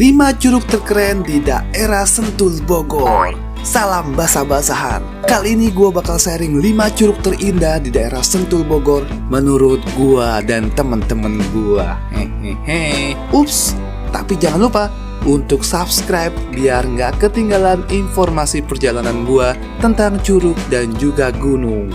5 curug terkeren di daerah Sentul Bogor. Salam basa-basahan. Kali ini gue bakal sharing 5 curug terindah di daerah Sentul Bogor menurut gue dan temen-temen gue. Ups, tapi jangan lupa untuk subscribe biar nggak ketinggalan informasi perjalanan gue tentang curug dan juga gunung.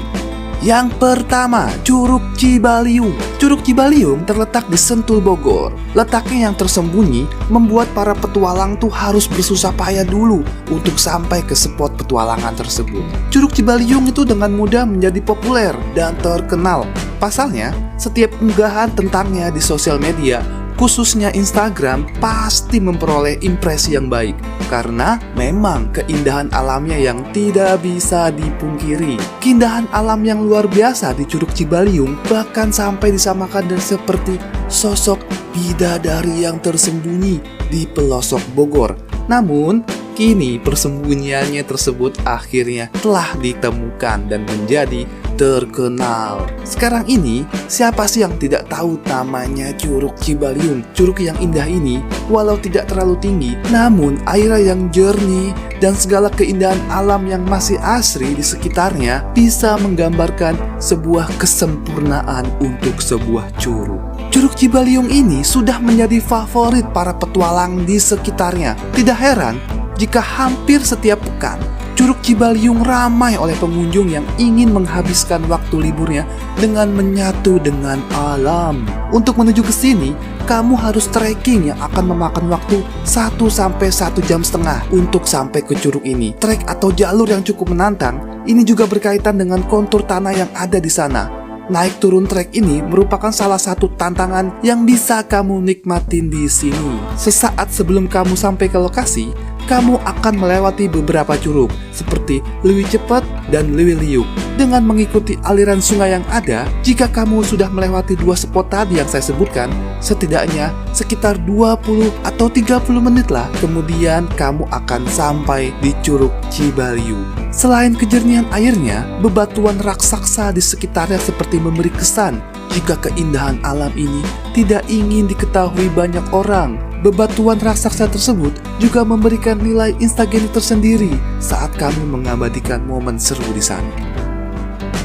Yang pertama, Curug Cibaliung. Curug Cibaliung terletak di Sentul Bogor. Letaknya yang tersembunyi membuat para petualang tuh harus bersusah payah dulu untuk sampai ke spot petualangan tersebut. Curug Cibaliung itu dengan mudah menjadi populer dan terkenal. Pasalnya, setiap unggahan tentangnya di sosial media, khususnya Instagram, pasti memperoleh impresi yang baik karena memang keindahan alamnya yang tidak bisa dipungkiri. Keindahan alam yang luar biasa di Curug Cibaliung bahkan sampai disamakan dan seperti sosok bidadari yang tersembunyi di pelosok Bogor. Namun, kini persembunyiannya tersebut akhirnya telah ditemukan dan menjadi terkenal. Sekarang ini, siapa sih yang tidak tahu namanya Curug Cibaliung? Curug yang indah ini, walau tidak terlalu tinggi, namun airnya yang jernih dan segala keindahan alam yang masih asri di sekitarnya bisa menggambarkan sebuah kesempurnaan untuk sebuah curug. Curug Cibaliung ini sudah menjadi favorit para petualang di sekitarnya. Tidak heran jika hampir setiap pekan Curug Cibaliung ramai oleh pengunjung yang ingin menghabiskan waktu liburnya dengan menyatu dengan alam. Untuk menuju ke sini, kamu harus trekking yang akan memakan waktu 1-1,5 jam untuk sampai ke curug ini. Trek atau jalur yang cukup menantang, ini juga berkaitan dengan kontur tanah yang ada di sana. Naik turun trek ini merupakan salah satu tantangan yang bisa kamu nikmatin di sini. Sesaat sebelum kamu sampai ke lokasi, kamu akan melewati beberapa curug seperti Liwi Cepet dan Liwi Liuk. Dengan mengikuti aliran sungai yang ada, jika kamu sudah melewati 2 spot tadi yang saya sebutkan, setidaknya sekitar 20 atau 30 menit lah, kemudian kamu akan sampai di Curug Cibaliung. Selain kejernihan airnya, bebatuan raksasa di sekitarnya seperti memberi kesan jika keindahan alam ini tidak ingin diketahui banyak orang. Bebatuan raksasa tersebut juga memberikan nilai instagramable tersendiri saat kamu mengabadikan momen seru di sana.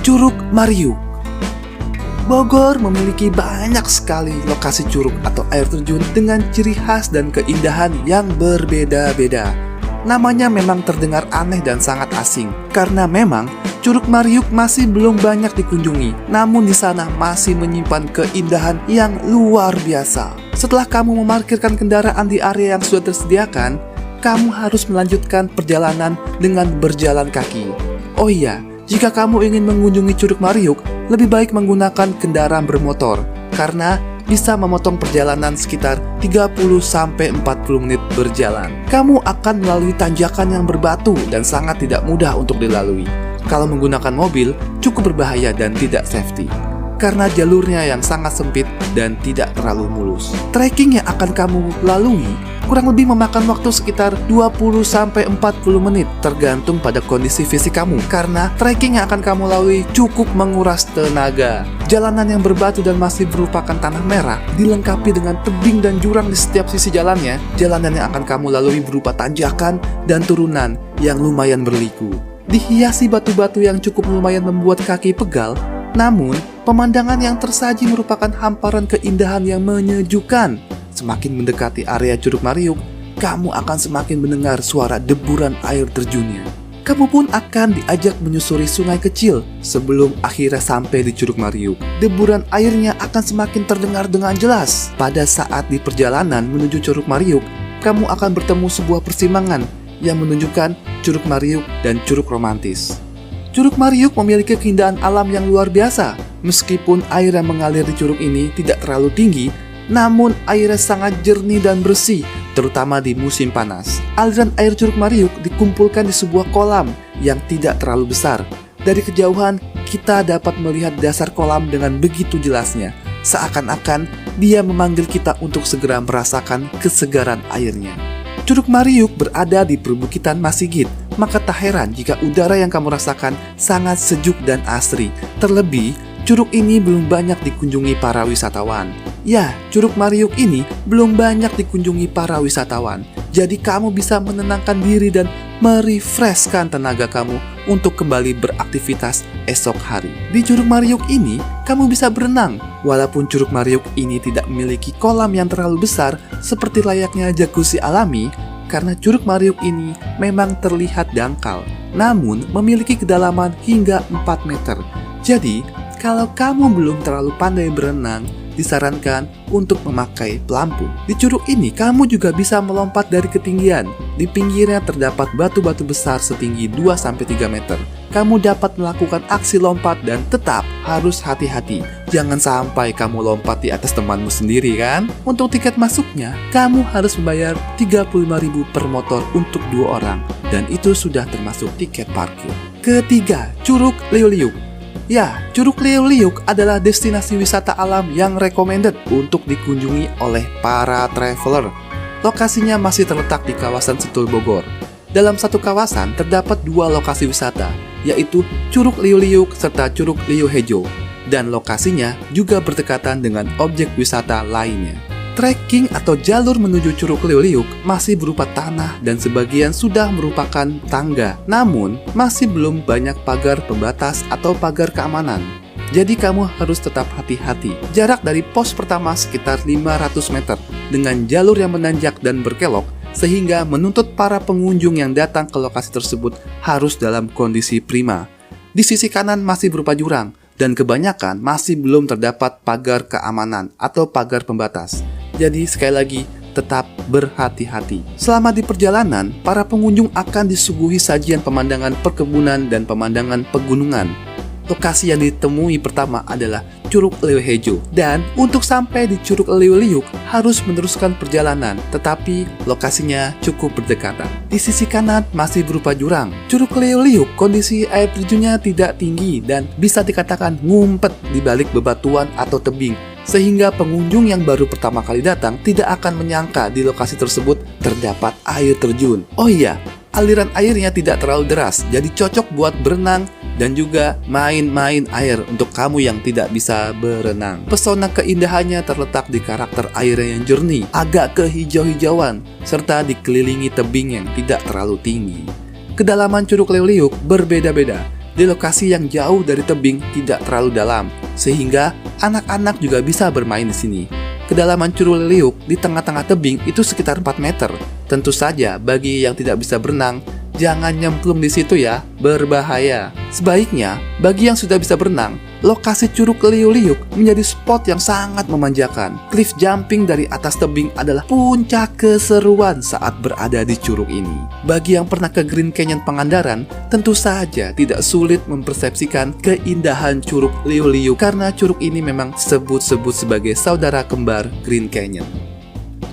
Curug Mariuk. Bogor memiliki banyak sekali lokasi curug atau air terjun dengan ciri khas dan keindahan yang berbeda-beda. Namanya memang terdengar aneh dan sangat asing karena memang Curug Mariuk masih belum banyak dikunjungi, namun di sana masih menyimpan keindahan yang luar biasa. Setelah kamu memarkirkan kendaraan di area yang sudah tersediakan, kamu harus melanjutkan perjalanan dengan berjalan kaki. Oh iya, jika kamu ingin mengunjungi Curug Mariuk, lebih baik menggunakan kendaraan bermotor karena bisa memotong perjalanan sekitar 30-40 menit berjalan. Kamu akan melalui tanjakan yang berbatu dan sangat tidak mudah untuk dilalui. Kalau menggunakan mobil, cukup berbahaya dan tidak safety karena jalurnya yang sangat sempit dan tidak terlalu mulus. Trekking yang akan kamu lalui kurang lebih memakan waktu sekitar 20-40 menit tergantung pada kondisi fisik kamu karena trekking yang akan kamu lalui cukup menguras tenaga. Jalanan yang berbatu dan masih merupakan tanah merah dilengkapi dengan tebing dan jurang di setiap sisi jalannya. Jalanan yang akan kamu lalui berupa tanjakan dan turunan yang lumayan berliku. Dihiasi batu-batu yang cukup lumayan membuat kaki pegal, namun pemandangan yang tersaji merupakan hamparan keindahan yang menyejukkan. Semakin mendekati area Curug Mariuk, kamu akan semakin mendengar suara deburan air terjunnya. Kamu pun akan diajak menyusuri sungai kecil sebelum akhirnya sampai di Curug Mariuk. Deburan airnya akan semakin terdengar dengan jelas. Pada saat di perjalanan menuju Curug Mariuk, kamu akan bertemu sebuah persimpangan yang menunjukkan Curug Mariuk dan Curug Romantis. Curug Mariuk memiliki keindahan alam yang luar biasa. Meskipun air yang mengalir di curug ini tidak terlalu tinggi, namun airnya sangat jernih dan bersih, terutama di musim panas. Aliran air Curug Mariuk dikumpulkan di sebuah kolam yang tidak terlalu besar. Dari kejauhan, kita dapat melihat dasar kolam dengan begitu jelasnya. Seakan-akan dia memanggil kita untuk segera merasakan kesegaran airnya. Curug Mariuk berada di perbukitan Masigit, maka tak heran jika udara yang kamu rasakan sangat sejuk dan asri. Terlebih, curug ini belum banyak dikunjungi para wisatawan. Ya, Curug Mariuk ini belum banyak dikunjungi para wisatawan. Jadi kamu bisa menenangkan diri dan merefreshkan tenaga kamu untuk kembali beraktivitas esok hari. Di Curug Mariuk ini, kamu bisa berenang. Walaupun Curug Mariuk ini tidak memiliki kolam yang terlalu besar seperti layaknya jacuzzi alami, karena Curug Mariuk ini memang terlihat dangkal, namun memiliki kedalaman hingga 4 meter. Jadi, kalau kamu belum terlalu pandai berenang, disarankan untuk memakai pelampung. Di curug ini, kamu juga bisa melompat dari ketinggian. Di pinggirnya terdapat batu-batu besar setinggi 2-3 meter. Kamu dapat melakukan aksi lompat dan tetap harus hati-hati. Jangan sampai kamu lompat di atas temanmu sendiri kan? Untuk tiket masuknya, kamu harus membayar 35.000 per motor untuk 2 orang. Dan itu sudah termasuk tiket parkir. Ketiga, Curug Liuliuk. Ya, Curug Liuliuk adalah destinasi wisata alam yang recommended untuk dikunjungi oleh para traveler. Lokasinya masih terletak di kawasan Sentul Bogor. Dalam satu kawasan terdapat 2 lokasi wisata, yaitu Curug Liuliuk serta Curug Liuhejo. Dan lokasinya juga berdekatan dengan objek wisata lainnya. Trekking atau jalur menuju Curug Liuliuk masih berupa tanah dan sebagian sudah merupakan tangga. Namun, masih belum banyak pagar pembatas atau pagar keamanan. Jadi kamu harus tetap hati-hati. Jarak dari pos pertama sekitar 500 meter dengan jalur yang menanjak dan berkelok, sehingga menuntut para pengunjung yang datang ke lokasi tersebut harus dalam kondisi prima. Di sisi kanan masih berupa jurang, dan kebanyakan masih belum terdapat pagar keamanan atau pagar pembatas. Jadi sekali lagi, tetap berhati-hati. Selama di perjalanan, para pengunjung akan disuguhi sajian pemandangan perkebunan dan pemandangan pegunungan. Lokasi yang ditemui pertama adalah Curug Liuhejo. Dan untuk sampai di Curug Liuliuk harus meneruskan perjalanan, tetapi lokasinya cukup berdekatan. Di sisi kanan masih berupa jurang. Curug Liuliuk kondisi air terjunnya tidak tinggi dan bisa dikatakan ngumpet di balik bebatuan atau tebing, sehingga pengunjung yang baru pertama kali datang tidak akan menyangka di lokasi tersebut terdapat air terjun. Oh iya, aliran airnya tidak terlalu deras, jadi cocok buat berenang dan juga main-main air untuk kamu yang tidak bisa berenang. Pesona keindahannya terletak di karakter airnya yang jernih, agak kehijau-hijauan, serta dikelilingi tebing yang tidak terlalu tinggi. Kedalaman Curug Liuliuk berbeda-beda. Di lokasi yang jauh dari tebing tidak terlalu dalam, sehingga anak-anak juga bisa bermain di sini. Kedalaman Curug Liuliuk di tengah-tengah tebing itu sekitar 4 meter. Tentu saja bagi yang tidak bisa berenang, jangan nyemplung di situ ya, berbahaya. Sebaiknya, bagi yang sudah bisa berenang, lokasi Curug Liuliuk menjadi spot yang sangat memanjakan. Cliff jumping dari atas tebing adalah puncak keseruan saat berada di curug ini. Bagi yang pernah ke Green Canyon Pangandaran, tentu saja tidak sulit mempersepsikan keindahan Curug Liuliuk karena curug ini memang disebut-sebut sebagai saudara kembar Green Canyon.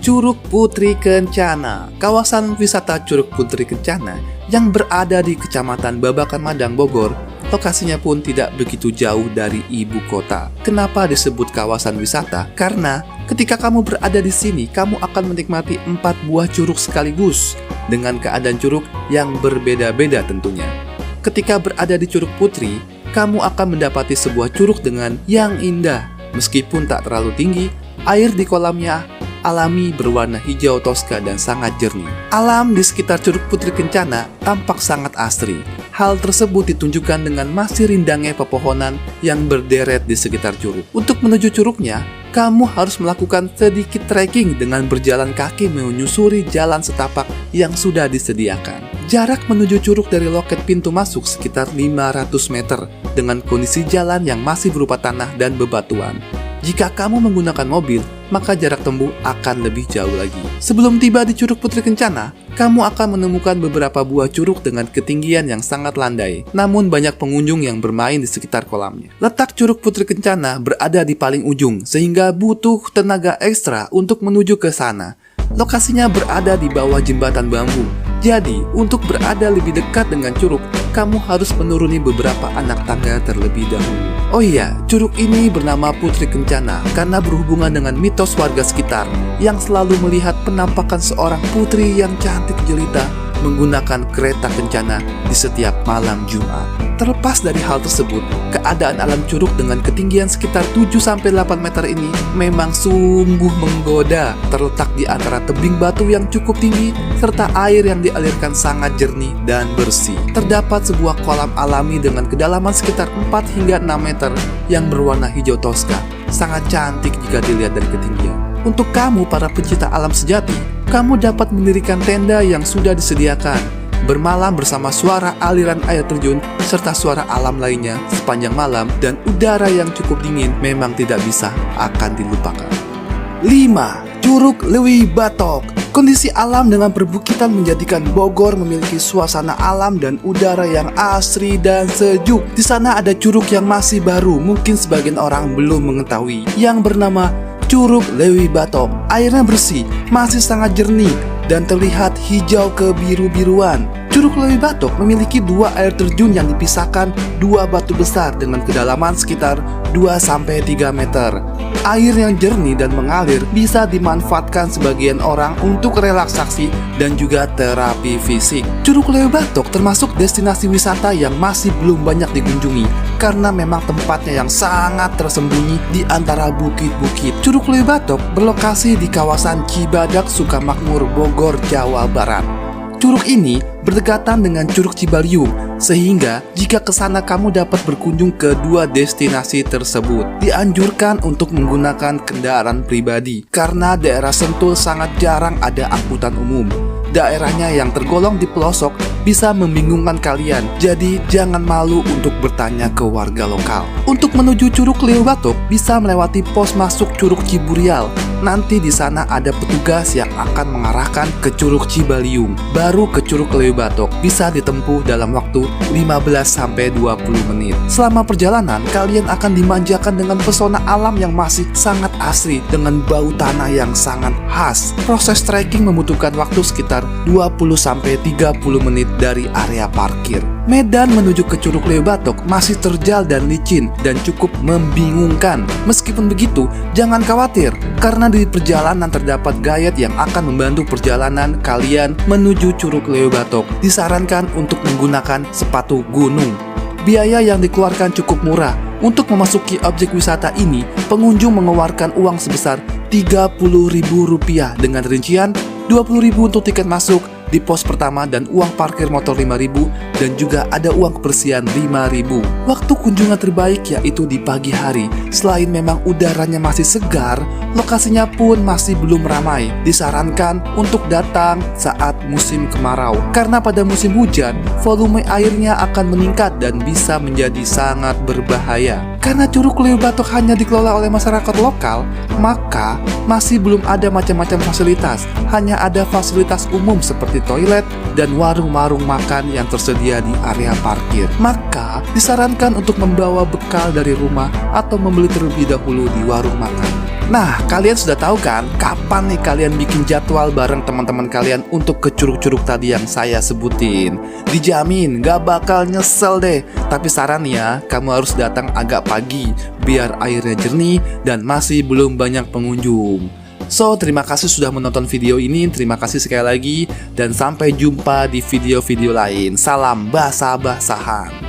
Curug Putri Kencana. Kawasan wisata Curug Putri Kencana yang berada di Kecamatan Babakan Madang, Bogor, lokasinya pun tidak begitu jauh dari ibu kota. Kenapa disebut kawasan wisata? Karena ketika kamu berada di sini, kamu akan menikmati 4 buah curug sekaligus dengan keadaan curug yang berbeda-beda tentunya. Ketika berada di Curug Putri, kamu akan mendapati sebuah curug dengan yang indah. Meskipun tak terlalu tinggi, air di kolamnya alami berwarna hijau toska dan sangat jernih. Alam di sekitar Curug Putri Kencana tampak sangat asri. Hal tersebut ditunjukkan dengan masih rindangnya pepohonan yang berderet di sekitar curug. Untuk menuju curugnya, kamu harus melakukan sedikit trekking dengan berjalan kaki menyusuri jalan setapak yang sudah disediakan. Jarak menuju curug dari loket pintu masuk sekitar 500 meter dengan kondisi jalan yang masih berupa tanah dan bebatuan. Jika kamu menggunakan mobil, maka jarak tempuh akan lebih jauh lagi. Sebelum tiba di Curug Putri Kencana, kamu akan menemukan beberapa buah curug dengan ketinggian yang sangat landai. Namun banyak pengunjung yang bermain di sekitar kolamnya. Letak Curug Putri Kencana berada di paling ujung, sehingga butuh tenaga ekstra untuk menuju ke sana. Lokasinya berada di bawah jembatan bambu. Jadi, untuk berada lebih dekat dengan curug, kamu harus menuruni beberapa anak tangga terlebih dahulu. Oh iya, curug ini bernama Putri Kencana karena berhubungan dengan mitos warga sekitar yang selalu melihat penampakan seorang putri yang cantik jelita menggunakan kereta kencana di setiap malam Jumat. Terlepas dari hal tersebut, keadaan alam curug dengan ketinggian sekitar 7-8 meter ini memang sungguh menggoda. Terletak di antara tebing batu yang cukup tinggi serta air yang dialirkan sangat jernih dan bersih. Terdapat sebuah kolam alami dengan kedalaman sekitar 4 hingga 6 meter yang berwarna hijau toska. Sangat cantik jika dilihat dari ketinggian. Untuk kamu para pecinta alam sejati, kamu dapat mendirikan tenda yang sudah disediakan, bermalam bersama suara aliran air terjun serta suara alam lainnya sepanjang malam, dan udara yang cukup dingin memang tidak bisa akan dilupakan. 5. Curug Lewi Batok. Kondisi alam dengan perbukitan menjadikan Bogor memiliki suasana alam dan udara yang asri dan sejuk. Di sana ada curug yang masih baru, mungkin sebagian orang belum mengetahui, yang bernama Curug Lewi Batok. Airnya bersih, masih sangat jernih, dan terlihat hijau kebiru-biruan. Curug Lewi Batok memiliki 2 air terjun yang dipisahkan 2 batu besar dengan kedalaman sekitar 2-3 meter. Air yang jernih dan mengalir bisa dimanfaatkan sebagian orang untuk relaksasi dan juga terapi fisik. Curug Lewi Batok termasuk destinasi wisata yang masih belum banyak dikunjungi karena memang tempatnya yang sangat tersembunyi di antara bukit-bukit. Curug Lewi Batok berlokasi di kawasan Cibadak, Sukamakmur, Bogor, Jawa Barat. Curug ini berdekatan dengan Curug Cibaliung, sehingga jika ke sana kamu dapat berkunjung ke 2 destinasi tersebut. Dianjurkan untuk menggunakan kendaraan pribadi karena daerah Sentul sangat jarang ada angkutan umum. Daerahnya yang tergolong di pelosok bisa membingungkan kalian, jadi jangan malu untuk bertanya ke warga lokal. Untuk menuju Curug Lewi Batok bisa melewati pos masuk Curug Ciburial. Nanti di sana ada petugas yang akan mengarahkan ke Curug Cibaliung, baru ke Curug Lewi Batok. Bisa ditempuh dalam waktu 15-20 menit. Selama perjalanan, kalian akan dimanjakan dengan pesona alam yang masih sangat asri dengan bau tanah yang sangat khas. Proses trekking membutuhkan waktu sekitar 20-30 menit dari area parkir. Medan menuju ke Curug Lewi Batok masih terjal dan licin dan cukup membingungkan. Meskipun begitu, jangan khawatir karena di perjalanan terdapat guide yang akan membantu perjalanan kalian menuju Curug Lewi Batok. Disarankan untuk menggunakan sepatu gunung. Biaya yang dikeluarkan cukup murah. Untuk memasuki objek wisata ini, pengunjung mengeluarkan uang sebesar Rp30.000 dengan rincian Rp20.000 untuk tiket masuk di pos pertama dan uang parkir motor Rp5.000 dan juga ada uang kebersihan Rp5.000. Waktu kunjungan terbaik yaitu di pagi hari. Selain memang udaranya masih segar, lokasinya pun masih belum ramai. Disarankan untuk datang saat musim kemarau karena pada musim hujan volume airnya akan meningkat dan bisa menjadi sangat berbahaya. Karena Curug Lewi Batok hanya dikelola oleh masyarakat lokal, maka masih belum ada macam-macam fasilitas. Hanya ada fasilitas umum seperti toilet dan warung-warung makan yang tersedia di area parkir. Maka disarankan untuk membawa bekal dari rumah atau membeli terlebih dahulu di warung makan. Nah, kalian sudah tahu kan kapan nih kalian bikin jadwal bareng teman-teman kalian untuk ke curug-curug tadi yang saya sebutin. Dijamin gak bakal nyesel deh. Tapi saran ya, kamu harus datang agak pagi biar airnya jernih dan masih belum banyak pengunjung. So, terima kasih sudah menonton video ini. Terima kasih sekali lagi dan sampai jumpa di video-video lain. Salam basah-basahan.